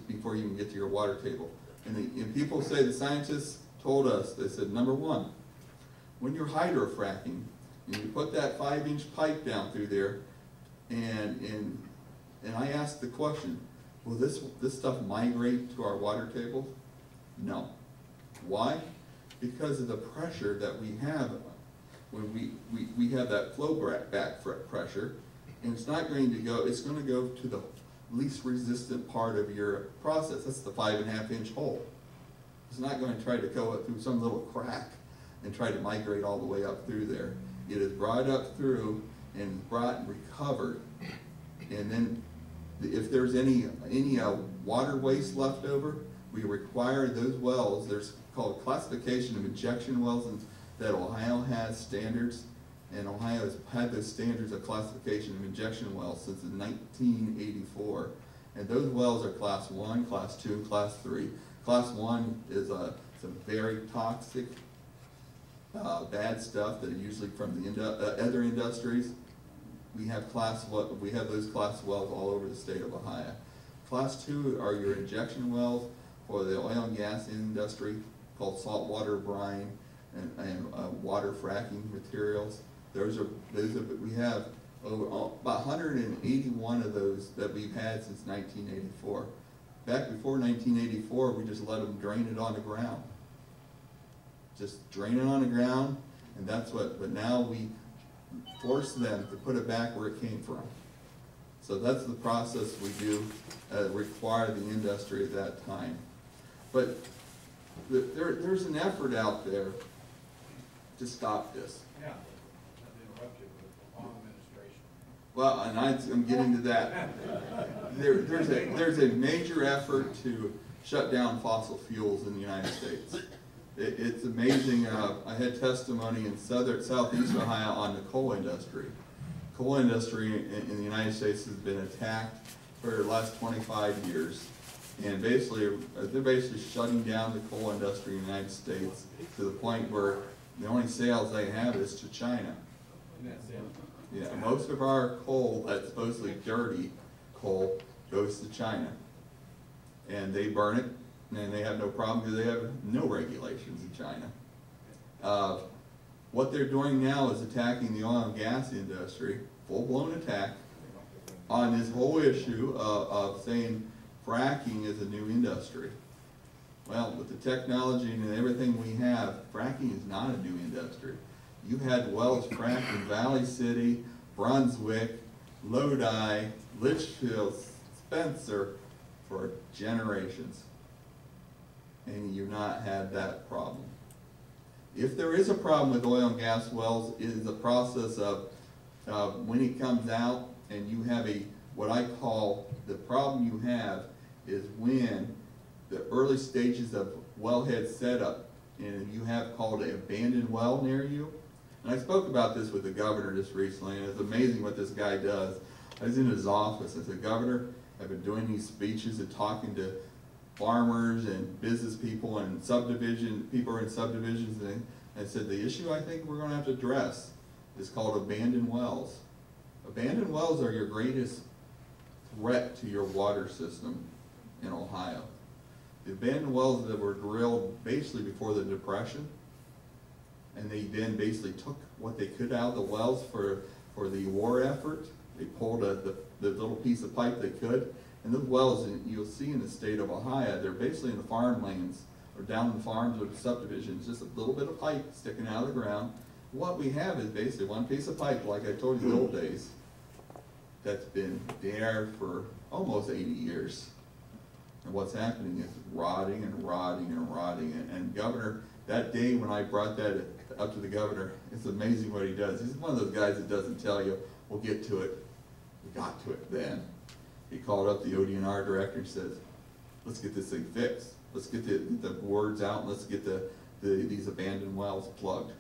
before you even get to your water table. And people say, the scientists told us, they said, number one, when you're hydrofracking, and you put that 5-inch pipe down through there, and I asked the question, will this stuff migrate to our water table? No. Why? Because of the pressure that we have when we have that flow back pressure, and it's not going to go, it's going to go to the least resistant part of your process. That's the 5.5-inch hole. It's not going to try to go through some little crack and try to migrate all the way up through there. It is brought up through and brought and recovered. And then if there's any water waste left over, we require those wells, there's called classification of injection wells, and that Ohio has standards, and Ohio has had those standards of classification of injection wells since 1984. And those wells are class 1, class 2, and class 3. Class 1 is some very toxic, bad stuff that are usually from the other industries. We have those class wells all over the state of Ohio. Class 2 are your injection wells for the oil and gas industry, called saltwater brine and water fracking materials. We have about 181 of those that we've had since 1984. Back before 1984, we just let them drain it on the ground. Just drain it on the ground, and that's what, but now we force them to put it back where it came from. So that's the process we do, require the industry at that time. But there's an effort out there to stop this. Yeah, I've interrupted with the long administration. Well, and I'm getting to that. There's a major effort to shut down fossil fuels in the United States. It's amazing. I had testimony in southeast Ohio on the coal industry. Coal industry in the United States has been attacked for the last 25 years. And basically, they're basically shutting down the coal industry in the United States to the point where the only sales they have is to China. Yeah, most of our coal that's supposedly dirty coal goes to China. And they burn it, and they have no problem because they have no regulations in China. What they're doing now is attacking the oil and gas industry, full-blown attack, on this whole issue of saying fracking is a new industry. Well, with the technology and everything we have, fracking is not a new industry. You had wells fracked in Valley City, Brunswick, Lodi, Litchfield, Spencer for generations. And you've not had that problem. If there is a problem with oil and gas wells, it is a process of when it comes out and you have what I call, the problem you have is when the early stages of wellhead setup, and you have called an abandoned well near you. And I spoke about this with the governor just recently, and it's amazing what this guy does. I was in his office. I said, Governor, I've been doing these speeches and talking to farmers and business people and people in subdivisions, and I said, the issue I think we're going to have to address is called abandoned wells. Abandoned wells are your greatest threat to your water system in Ohio. The abandoned wells that were drilled basically before the Depression, and they then basically took what they could out of the wells for the war effort. They pulled the little piece of pipe they could, and those wells, you'll see in the state of Ohio, they're basically in the farmlands or down in the farms or the subdivisions, just a little bit of pipe sticking out of the ground. What we have is basically one piece of pipe, like I told you the old days, that's been there for almost 80 years. And what's happening is rotting and rotting and rotting. And Governor, that day when I brought that up to the governor, it's amazing what he does. He's one of those guys that doesn't tell you, we'll get to it. We got to it then. He called up the ODNR director and says, let's get this thing fixed. Let's get the boards out and let's get these abandoned wells plugged.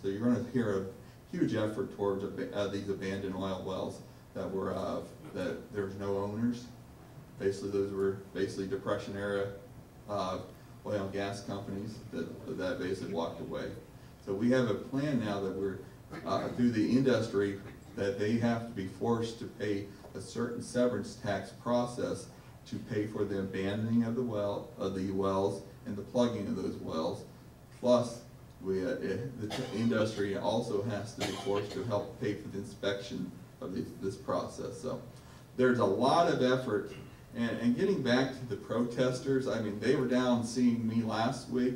So you're going to hear a huge effort towards these abandoned oil wells that there's no owners. Basically, those were basically Depression era oil and gas companies that basically walked away. So we have a plan now that we're through the industry that they have to be forced to pay a certain severance tax process to pay for the abandoning of the wells and the plugging of those wells. Plus, the industry also has to be forced to help pay for the inspection of this process. So there's a lot of effort. And getting back to the protesters, I mean, they were down seeing me last week,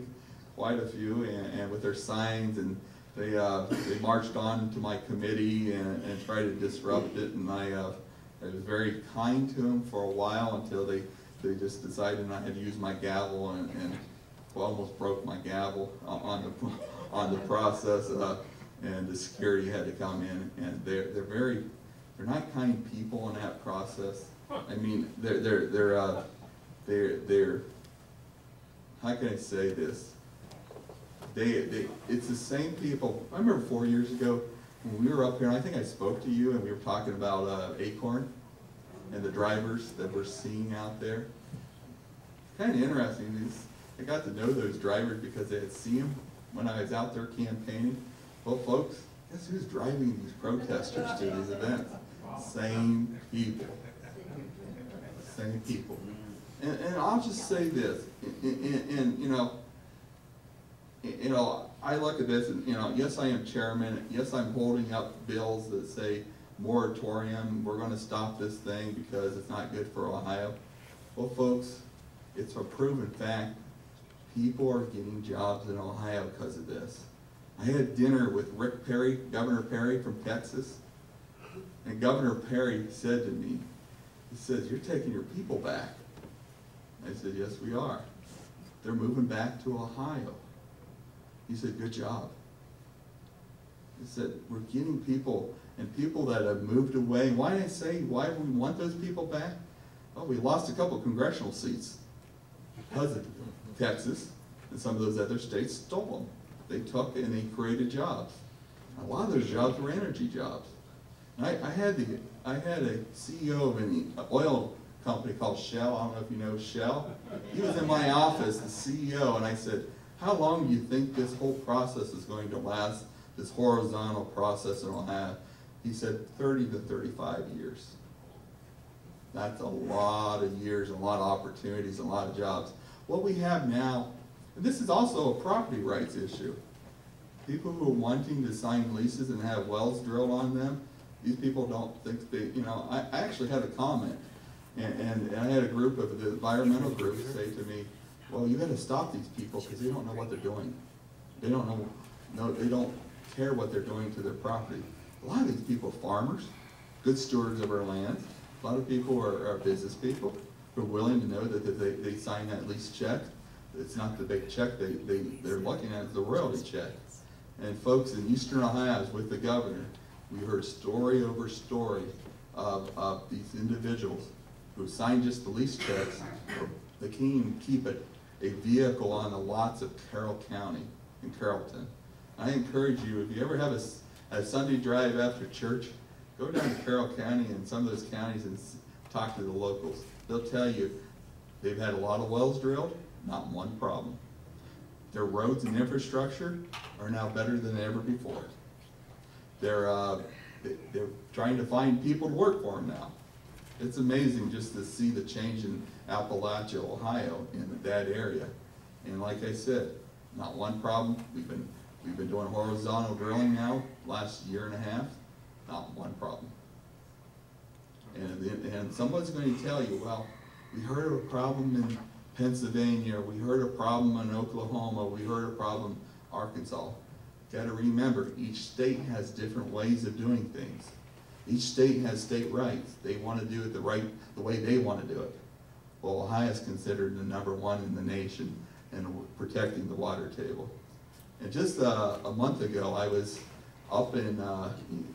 quite a few, and with their signs, and they marched on to my committee and tried to disrupt it, and I was very kind to them for a while until they just decided I had to use my gavel and almost broke my gavel on the process, and the security had to come in, and they're not kind people in that process. I mean, they're how can I say this? It's the same people. I remember 4 years ago when we were up here, and I think I spoke to you, and we were talking about Acorn and the drivers that we're seeing out there. Kind of interesting. I got to know those drivers because I had seen them when I was out there campaigning. Well, folks, guess who's driving these protesters to these events? Same people. Same people. And I'll just say this, and you know, I look at this, and yes, I am chairman. Yes, I'm holding up bills that say moratorium. We're going to stop this thing because it's not good for Ohio. Well, folks, it's a proven fact. People are getting jobs in Ohio because of this. I had dinner with Rick Perry, Governor Perry from Texas, and Governor Perry said to me, he says, "You're taking your people back." I said, "Yes, we are. They're moving back to Ohio." He said, "Good job." He said, "We're getting people, and people that have moved away." Why did I say, why do we want those people back? Well, we lost a couple congressional seats because of Texas, and some of those other states stole them. They took and they created jobs. A lot of those jobs were energy jobs. And I had a CEO of an oil company called Shell. I don't know if you know Shell. He was in my office, the CEO, and I said, "How long do you think this whole process is going to last, this horizontal process in Ohio?" He said 30 to 35 years. That's a lot of years, a lot of opportunities, a lot of jobs. What we have now, and this is also a property rights issue. People who are wanting to sign leases and have wells drilled on them, these people don't think they, I actually had a comment, and I had a group of the environmental groups say to me, "Well, you got to stop these people because they don't know what they're doing. They don't know, they don't care what they're doing to their property." A lot of these people are farmers, good stewards of our land. A lot of people are business people who are willing to know that if they sign that lease check, it's not the big check they're looking at, it's the royalty check. And folks in Eastern Ohio, with the governor, we heard story over story of these individuals who signed just the lease checks. They can't even keep a vehicle on the lots of Carroll County in Carrollton. I encourage you, if you ever have a Sunday drive after church, go down to Carroll County and some of those counties and talk to the locals. They'll tell you they've had a lot of wells drilled, not one problem. Their roads and infrastructure are now better than ever before. They're trying to find people to work for them now. It's amazing just to see the change in Appalachia, Ohio, in that area. And like I said, not one problem. We've been doing horizontal drilling now last year and a half. Not one problem. And someone's going to tell you, "Well, we heard of a problem in Pennsylvania, we heard a problem in Oklahoma, we heard a problem in Arkansas." Got to remember, each state has different ways of doing things. Each state has state rights. They want to do it the way they want to do it. Well, Ohio is considered the #1 in the nation in protecting the water table. And just a month ago, I was up in,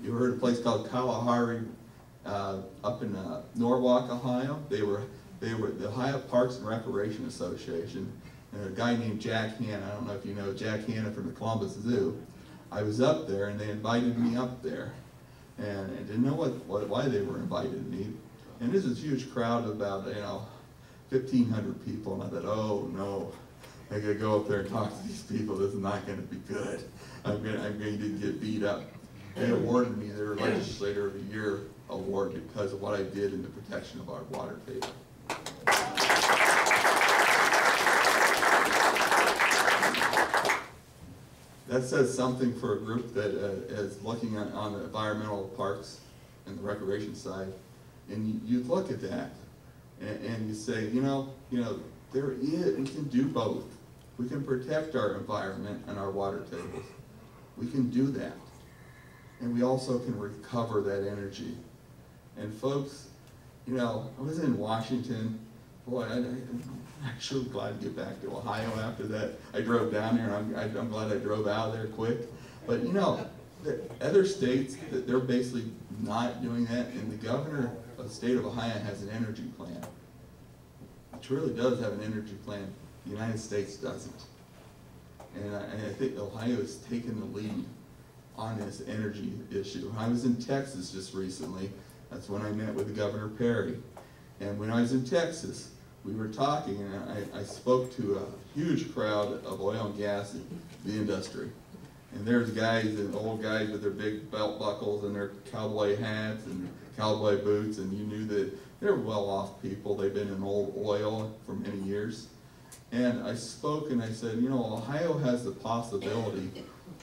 you heard a place called Kalahari, up in Norwalk, Ohio. They were the Ohio Parks and Recreation Association, and a guy named Jack Hanna. I don't know if you know Jack Hanna from the Columbus Zoo. I was up there, and they invited me up there, and I didn't know why they were inviting me. And this is a huge crowd of about 1,500 people, and I thought, "Oh no, I gotta go up there and talk to these people. This is not going to be good. I'm going to get beat up." They awarded me their Legislator of the Year award because of what I did in the protection of our water table. that says something for a group that is looking on the environmental parks and the recreation side. And you look at that and you say, we can do both. We can protect our environment and our water tables. We can do that. And we also can recover that energy. And folks, I was in Washington. Boy, I'm actually glad to get back to Ohio after that. I drove down here, and I'm glad I drove out of there quick. But the other states, they're basically not doing that, and the governor of the state of Ohio has an energy plan. It truly does have an energy plan. The United States doesn't. And I think Ohio has taken the lead on this energy issue. I was in Texas just recently. That's when I met with Governor Perry. And when I was in Texas, we were talking, and I spoke to a huge crowd of oil and gas in the industry. And there's guys, and old guys with their big belt buckles and their cowboy hats and cowboy boots, and you knew that they're well-off people. They've been in oil for many years. And I spoke and I said, Ohio has the possibility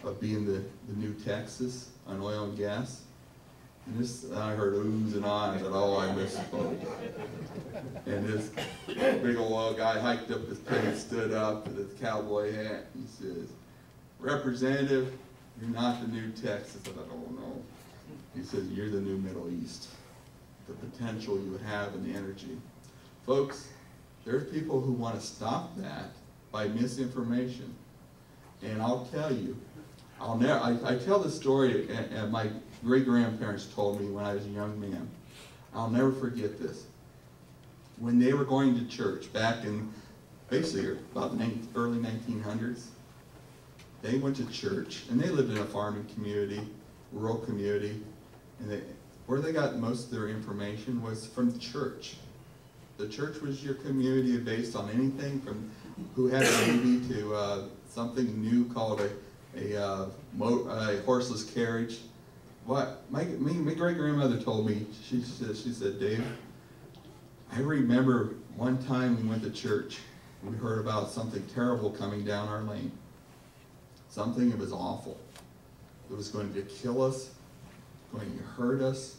of being the new Texas on oil and gas. And I heard oohs and ahs. I thought, I misspoke. And this big old oil guy hiked up his pants, stood up with his cowboy hat. He says, "Representative, you're not the new Texas." I thought, oh no. He says, "You're the new Middle East." The potential you have in the energy. Folks, there's people who want to stop that by misinformation. And I'll tell you, I tell the story, and my great-grandparents told me when I was a young man. I'll never forget this. When they were going to church back in basically about early 1900s, they went to church, and they lived in a farming community, rural community, and where they got most of their information was from the church. The church was your community based on anything from who had a baby to something new called a horseless carriage. What my great grandmother told me, she said, "Dave, I remember one time we went to church. We heard about something terrible coming down our lane. Something that was awful. It was going to kill us, going to hurt us.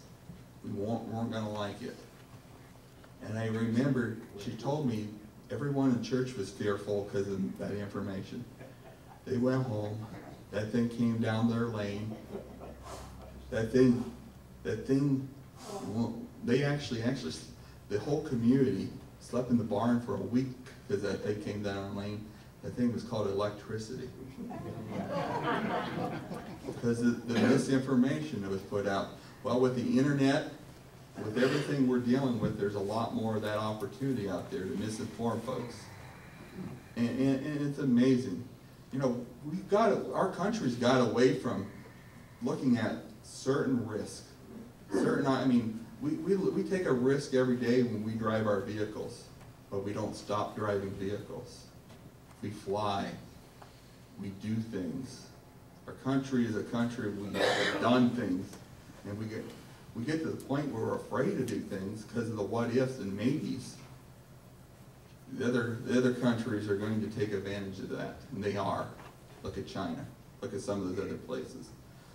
We weren't going to like it." And I remember she told me everyone in church was fearful because of that information. They went home. That thing came down their lane. That thing, they actually, the whole community slept in the barn for a week because that thing came down our lane. That thing was called electricity. Because of the misinformation that was put out. Well, with the internet, with everything we're dealing with, there's a lot more of that opportunity out there to misinform folks. And it's amazing. Our country's got away from looking at certain risks. We take a risk every day when we drive our vehicles, but we don't stop driving vehicles. We fly. We do things. Our country is a country we've done things, and we get to the point where we're afraid to do things because of the what ifs and maybes. The other countries are going to take advantage of that, and they are. Look at China. Look at some of those other places.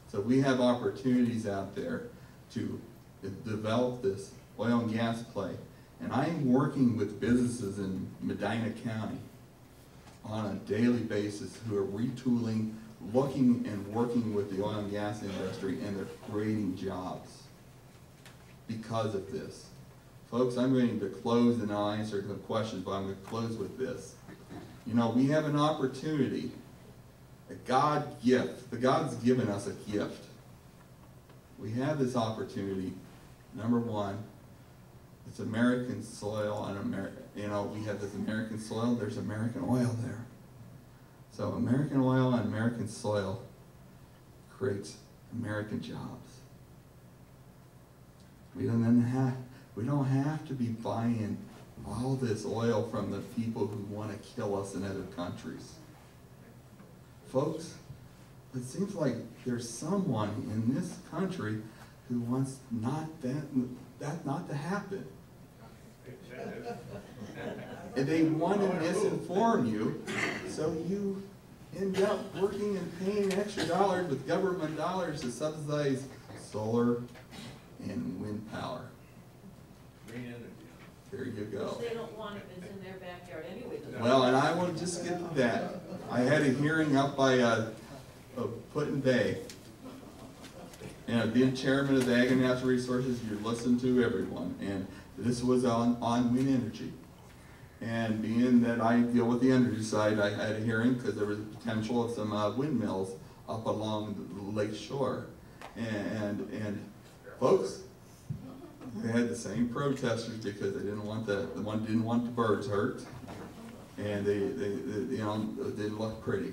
So we have opportunities out there to develop this oil and gas play. And I'm working with businesses in Medina County on a daily basis who are retooling, looking and working with the oil and gas industry, and they're creating jobs because of this. Folks, I'm going to close, and I'll answer the questions, but I'm going to close with this. We have an opportunity, a God gift. The God's given us a gift. We have this opportunity. Number one, it's American soil, and we have this American soil. There's American oil there. So American oil and American soil creates American jobs. We don't have to be buying all this oil from the people who want to kill us in other countries. Folks, it seems like there's someone in this country who wants that not to happen. And they want to misinform you so you end up working and paying extra dollars with government dollars to subsidize solar and wind power. Green energy. There you go. They don't want it, it's in their backyard anyway. Well, and I will just get to that. I had a hearing up by Putin Bay. And being chairman of the Ag and Natural Resources, you listen to everyone. And this was on wind energy. And being that I deal with the energy side, I had a hearing because there was potential of some windmills up along the lake shore. And folks, they had the same protesters because they didn't want one didn't want the birds hurt, and they you know, didn't look pretty.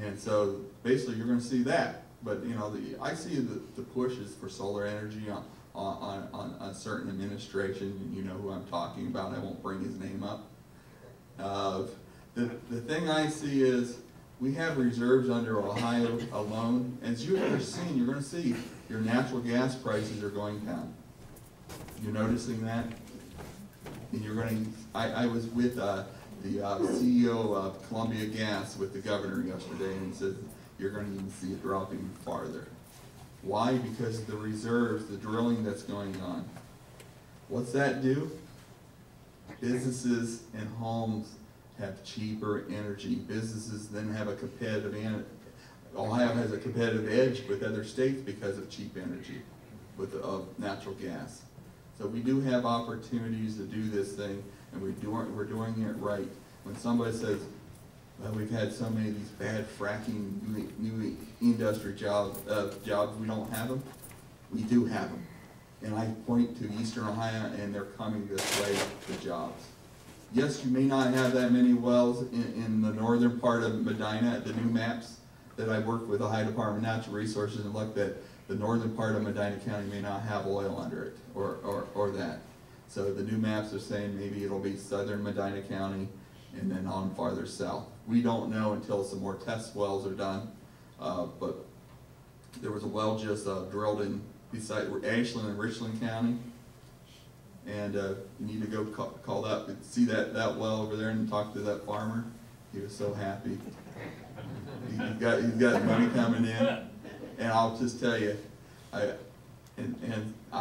And so basically you're going to see that. But you know, I see the pushes for solar energy on certain administration, and you know who I'm talking about. I won't bring his name up. The thing I see is we have reserves under Ohio alone. As you're going to see your natural gas prices are going down. You're noticing that? And you're going to, I was with the CEO of Columbia Gas with the governor yesterday, and he said you're going to even see it dropping farther. Why? Because of the reserves, the drilling that's going on. What's that do? Businesses and homes have cheaper energy. Businesses then have a competitive, Ohio has a competitive edge with other states because of cheap energy, of natural gas. So we do have opportunities to do this thing, and we're doing it right. When somebody says, well, we've had so many of these bad fracking new industry jobs, we don't have them. We do have them. And I point to Eastern Ohio, and they're coming this way for jobs. Yes, you may not have that many wells in the northern part of Medina. The new maps that I worked with the Ohio Department of Natural Resources and looked at, the northern part of Medina County may not have oil under it, or that. So the new maps are saying maybe it'll be southern Medina County and then on farther south. We don't know until some more test wells are done, but there was a well just drilled in beside Ashland and Richland County, and you need to go call that, see that well over there and talk to that farmer. He was so happy. He's got money coming in. And I'll just tell you, I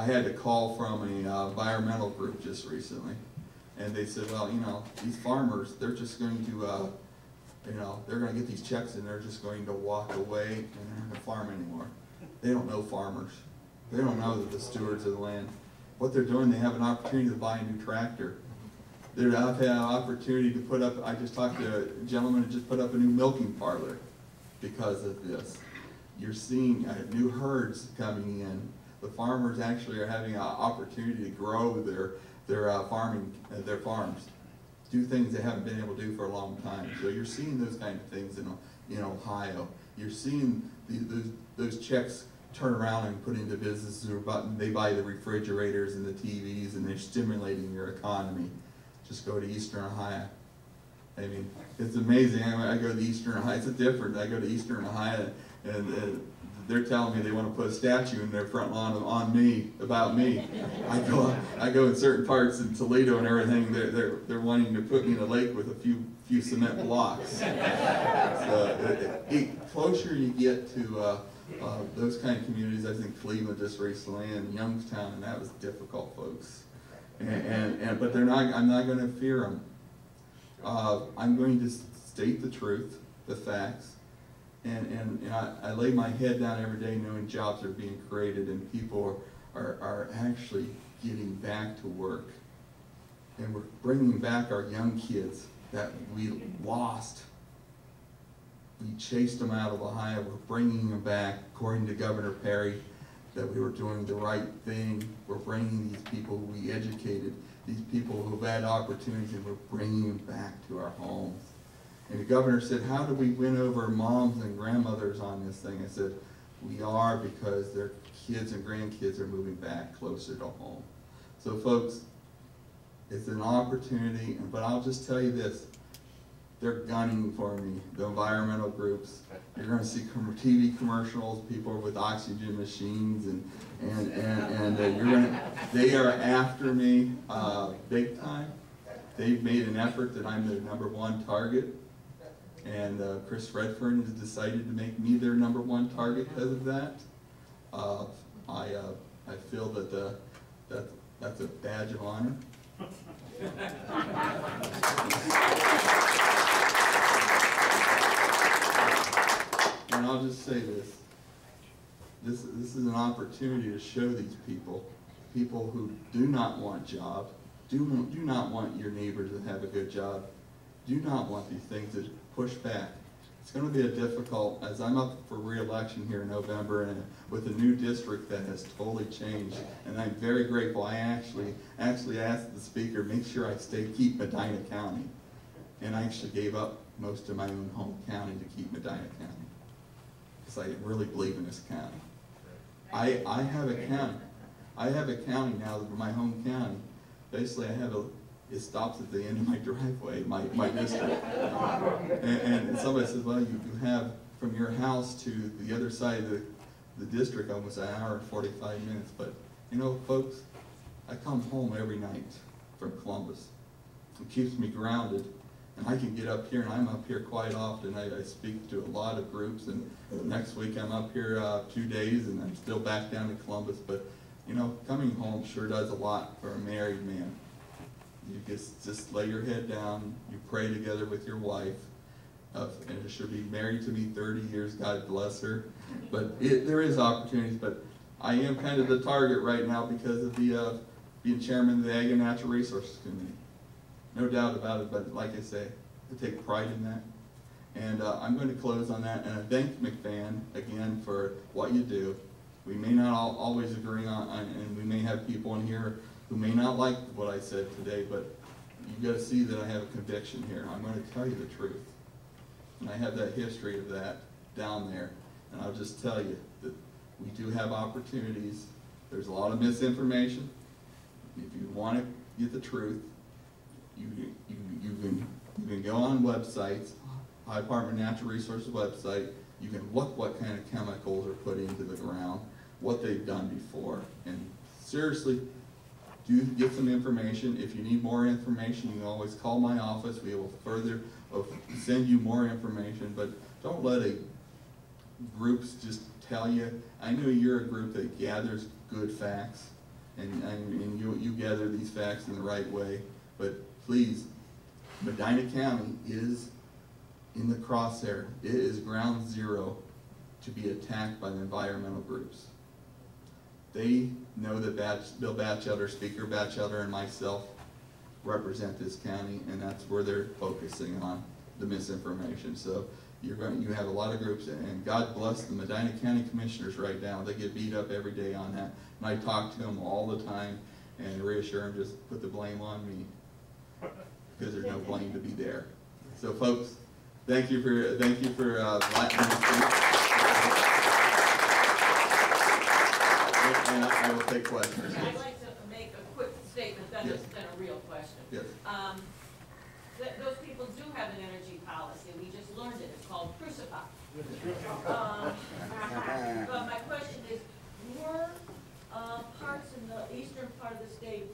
had a call from an environmental group just recently, and they said, well, you know, these farmers, they're just going to, you know, they're going to get these checks and they're just going to walk away and they're not going to farm anymore. They don't know farmers. They don't know that the stewards of the land. What they're doing, they have an opportunity to buy a new tractor. They've had an opportunity to put up, I just talked to a gentleman who just put up a new milking parlor because of this. You're seeing new herds coming in. The farmers actually are having an opportunity to grow their farms, do things they haven't been able to do for a long time. So you're seeing those kind of things in Ohio. You're seeing those checks turn around and put into businesses who they buy the refrigerators and the TVs, and they're stimulating your economy. Just go to Eastern Ohio. I mean, it's amazing. I go to Eastern Ohio. It's different. I go to Eastern Ohio. And they're telling me they want to put a statue in their front lawn about me. I go in certain parts in Toledo and everything. They're wanting to put me in a lake with a few cement blocks. So closer you get to those kind of communities, I think Cleveland just recently and Youngstown, and that was difficult, folks. But they're not. I'm not going to fear them. I'm going to state the truth, the facts. And I lay my head down every day knowing jobs are being created and people are actually getting back to work. And we're bringing back our young kids that we lost. We chased them out of Ohio. We're bringing them back, according to Governor Perry, that we were doing the right thing. We're bringing these people who we educated, these people who've had opportunities, and we're bringing them back to our homes. And the governor said, how do we win over moms and grandmothers on this thing? I said, we are, because their kids and grandkids are moving back closer to home. So folks, it's an opportunity, but I'll just tell you this, they're gunning for me, the environmental groups. You're going to see TV commercials, people with oxygen machines, and they are after me big time. They've made an effort that I'm their #1 target. And Chris Redfern has decided to make me their #1 target because of that. I feel that that's a badge of honor. And I'll just say this. This is an opportunity to show these people who do not want jobs, do not want your neighbors to have a good job, do not want these things to push back. It's going to be a difficult, as I'm up for re-election here in November, and with a new district that has totally changed, and I'm very grateful. I actually asked the speaker, make sure I keep Medina County, and I actually gave up most of my own home county to keep Medina County, because I really believe in this county. I have a county. I have a county now, my home county. Basically, it stops at the end of my driveway, my district. And somebody says, well, you have from your house to the other side of the district almost an hour and 45 minutes. But, you know, folks, I come home every night from Columbus. It keeps me grounded. And I can get up here, and I'm up here quite often. I speak to a lot of groups, and next week I'm up here 2 days, and I'm still back down to Columbus. But, you know, coming home sure does a lot for a married man. You just lay your head down, you pray together with your wife, and she'll be married to me 30 years, God bless her. But there is opportunities, but I am kind of the target right now because of the being chairman of the Ag and Natural Resources Committee. No doubt about it, but like I say, I take pride in that. And I'm going to close on that, and I thank MCFAN again for what you do. We may not always agree on, and we may have people in here who may not like what I said today, but you've got to see that I have a conviction here. I'm going to tell you the truth. And I have that history of that down there. And I'll just tell you that we do have opportunities. There's a lot of misinformation. If you want to get the truth, you can go on websites, Ohio Department of Natural Resources website. You can look what kind of chemicals are put into the ground, what they've done before. And seriously, do get some information. If you need more information, you can always call my office. We will further send you more information, but don't let groups just tell you. I know you're a group that gathers good facts, and you gather these facts in the right way, but please, Medina County is in the crosshair. It is ground zero to be attacked by the environmental groups. They know that Bill Batchelder, Speaker Batchelder, and myself represent this county, and that's where they're focusing on the misinformation. So you have a lot of groups, and God bless the Medina County Commissioners right now. They get beat up every day on that, and I talk to them all the time and reassure them, just put the blame on me, because there's no blame to be there. So folks, thank you for letting me speak. And I will take questions. I'd like to make a quick statement, then Yes. then a real question. Yes. Those people do have an energy policy, we just learned it, it's called Crucify. But my question is, were parts in the eastern part of the state,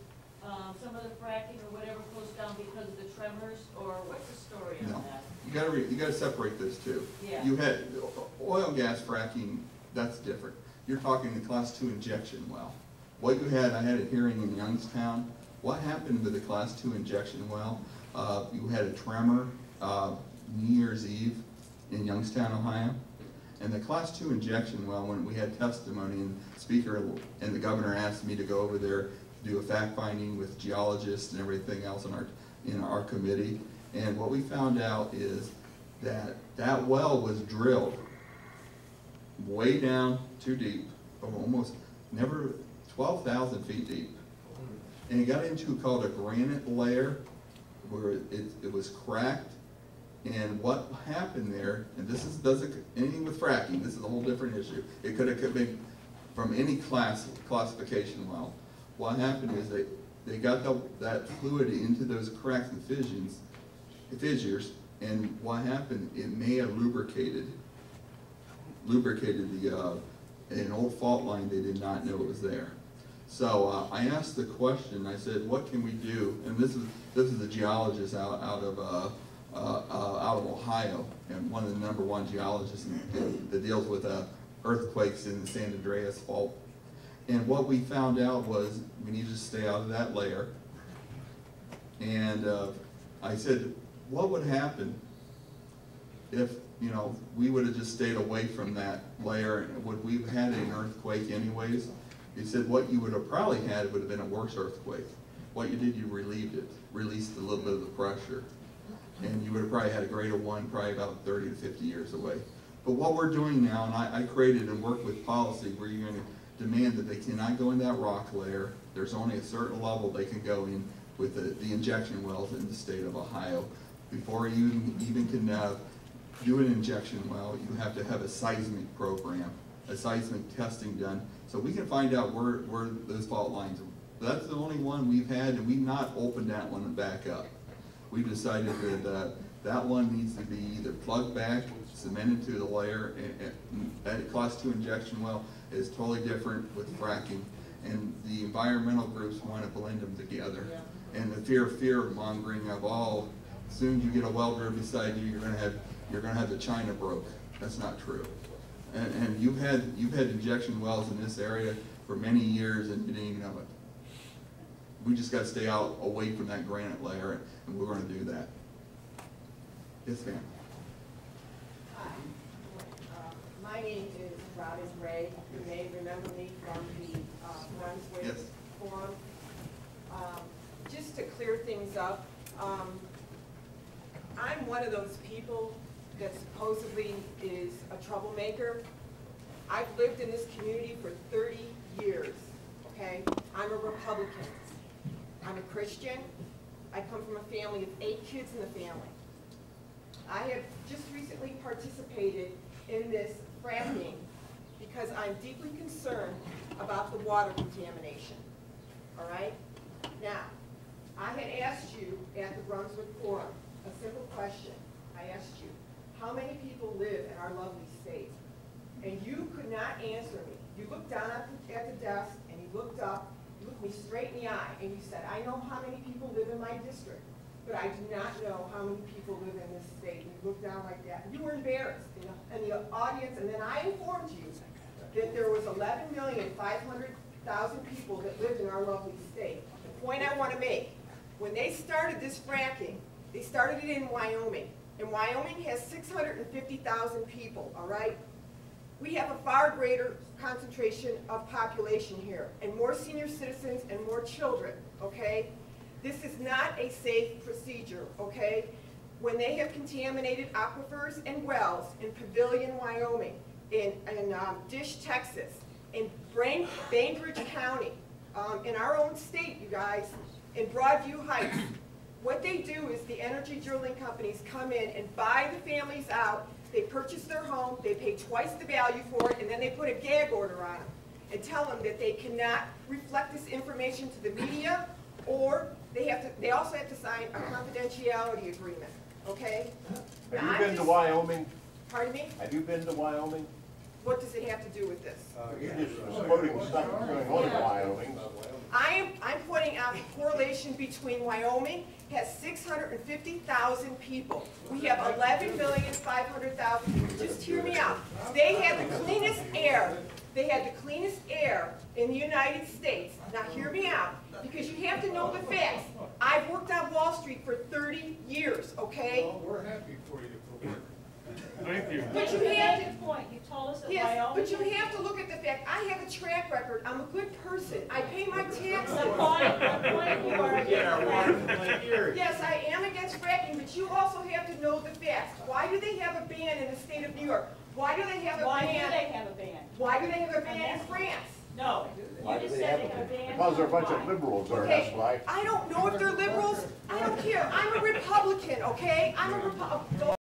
some of the fracking or whatever closed down because of the tremors, or what's the story on No. that? You gotta separate those two. Yeah. You had oil and gas fracking, that's different. You're talking the Class 2 injection well. What you had, I had a hearing in Youngstown. What happened with the Class 2 injection well? You had a tremor New Year's Eve in Youngstown, Ohio. And the Class 2 injection well, when we had testimony, and the Speaker and the Governor asked me to go over there to do a fact finding with geologists and everything else in our committee. And what we found out is that that well was drilled way down too deep, almost never 12,000 feet deep. And it got into called a granite layer where it was cracked. And what happened there, and this doesn't anything with fracking, this is a whole different issue. It could have been from any classification well. What happened is they got that fluid into those cracks and fissures, and what happened, it may have lubricated an old fault line. They did not know it was there. So I asked the question, I said, what can we do? And this is a geologist out of out of Ohio, and one of the #1 geologists that deals with earthquakes in the San Andreas Fault. And what we found out was we needed to stay out of that layer. And I said, what would happen if, we would have just stayed away from that layer? Would we have had an earthquake anyways? He said what you would have probably had would have been a worse earthquake. What you did, you relieved it, released a little bit of the pressure. And you would have probably had a grade of 1 probably about 30 to 50 years away. But what we're doing now, and I created and worked with policy where you're going to demand that they cannot go in that rock layer. There's only a certain level they can go in with the injection wells in the state of Ohio. Before you even can do an injection well, you have to have a seismic program, a seismic testing done, so we can find out where those fault lines are. That's the only one we've had, and we've not opened that one back up. We've decided that that one needs to be either plugged back, cemented to the layer, and that cost to injection well is totally different with fracking. And the environmental groups want to blend them together. And the fear mongering of as soon as you get a well driller beside you, you're gonna have the China broke. That's not true. And you've had injection wells in this area for many years and you didn't even know it. We just got to stay out away from that granite layer, and we're going to do that. Yes, ma'am. Hi. My name is Robin Ray. You may remember me from the Brunswick Yes. Forum. Just to clear things up, I'm one of those people that supposedly is a troublemaker. I've lived in this community for 30 years, okay? I'm a Republican. I'm a Christian. I come from a family of 8 kids in the family. I have just recently participated in this fracking because I'm deeply concerned about the water contamination, all right? Now, I had asked you at the Brunswick Forum a simple question. I asked you, how many people live in our lovely state? And you could not answer me. You looked down at the desk and you looked up, you looked me straight in the eye, and you said, I know how many people live in my district, but I do not know how many people live in this state. And you looked down like that. You were embarrassed in the audience, and then I informed you that there was 11,500,000 people that lived in our lovely state. The point I want to make, when they started this fracking, they started it in Wyoming. And Wyoming has 650,000 people, all right? We have a far greater concentration of population here, and more senior citizens and more children, okay? This is not a safe procedure, okay? When they have contaminated aquifers and wells in Pavilion, Wyoming, in Dish, Texas, in Bainbridge County, in our own state, you guys, in Broadview Heights, what they do is the energy drilling companies come in and buy the families out. They purchase their home, they pay twice the value for it, and then they put a gag order on them and tell them that they cannot reflect this information to the media, or they also have to sign a confidentiality agreement, okay? Have you been to Wyoming? Pardon me? Have you been to Wyoming? What does it have to do with this? You're just quoting stuff that's going on in Wyoming. I'm pointing out the correlation between Wyoming has 650,000 people. We have 11,500,000. Just hear me out. They had the cleanest air. They had the cleanest air in the United States. Now hear me out, because you have to know the facts. I've worked on Wall Street for 30 years, okay? Well, we're happy for you to work. Thank you. But you have to, point, you told us that yes, Wyoming. but you have to look at the fact, I have a track record, I'm a good person, I pay my taxes. The point you are against fracking. Yes, I am against fracking, but you also have to know the facts. Why do they have a ban in the state of New York? Why do they have a Why ban? do they have a ban? Why do they have a ban in France? No, Why you do just they said have they have a ban. Because they're a bunch of Why? liberals there, Okay, that's why. I don't know if they're liberals. I don't care. I'm a Republican, okay? I'm a Republican.